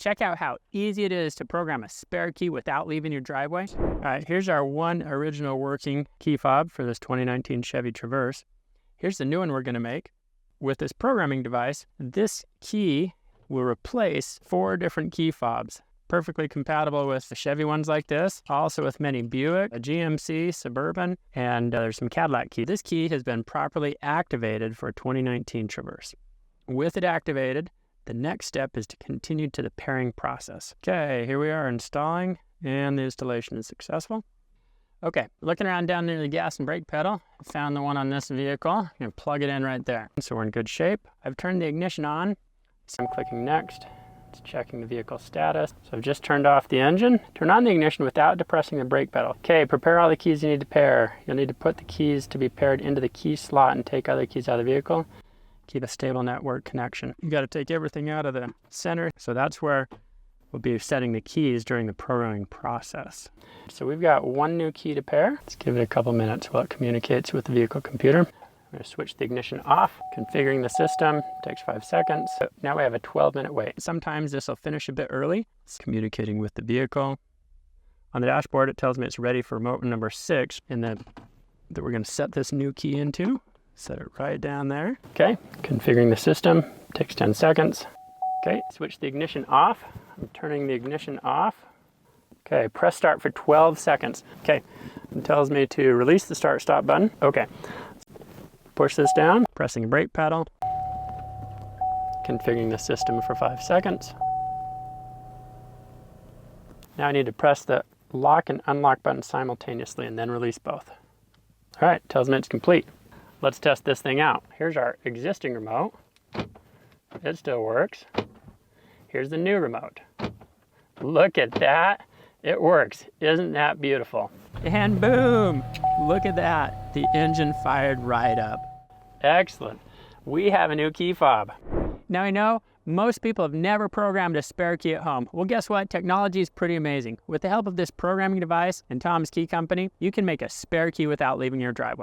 check out how easy it is to program a spare key without leaving your driveway. All right, here's our one original working key fob for this 2019 Chevy Traverse. Here's the new one we're going to make. With this programming device, this key will replace 4 different key fobs. Perfectly compatible with the Chevy ones like this, also with many Buick, a GMC, Suburban, and there's some Cadillac keys. This key has been properly activated for a 2019 Traverse. With it activated, the next step is to continue to the pairing process. Okay, here we are installing, and the installation is successful. Okay, looking around down near the gas and brake pedal, I found the one on this vehicle. I'm going to plug it in right there. So we're in good shape. I've turned the ignition on, so I'm clicking next. It's checking the vehicle status. So I've just turned off the engine. Turn on the ignition without depressing the brake pedal. Okay, prepare all the keys you need to pair. You'll need to put the keys to be paired into the key slot and take other keys out of the vehicle. Keep a stable network connection. You got to take everything out of the center. So that's where we'll be setting the keys during the programming process. So we've got one new key to pair. Let's give it a couple minutes while it communicates with the vehicle computer. I'm going to switch the ignition off. Configuring the system takes 5 seconds. So now we have a 12-minute wait. Sometimes this will finish a bit early. It's communicating with the vehicle. On the dashboard, it tells me it's ready for remote number 6, and that we're going to set this new key into. Set it right down there. Okay, configuring the system takes 10 seconds. Okay, switch the ignition off. I'm turning the ignition off. Okay, press start for 12 seconds. Okay, it tells me to release the start-stop button. Okay, push this down, pressing the brake pedal. Configuring the system for 5 seconds. Now I need to press the lock and unlock button simultaneously and then release both. All right, tells me it's complete. Let's test this thing out. Here's our existing remote. It still works. Here's the new remote. Look at that. It works. Isn't that beautiful? And boom, look at that. The engine fired right up. Excellent. We have a new key fob. Now I know most people have never programmed a spare key at home. Well, guess what? Technology is pretty amazing. With the help of this programming device and Tom's Key Company, you can make a spare key without leaving your driveway.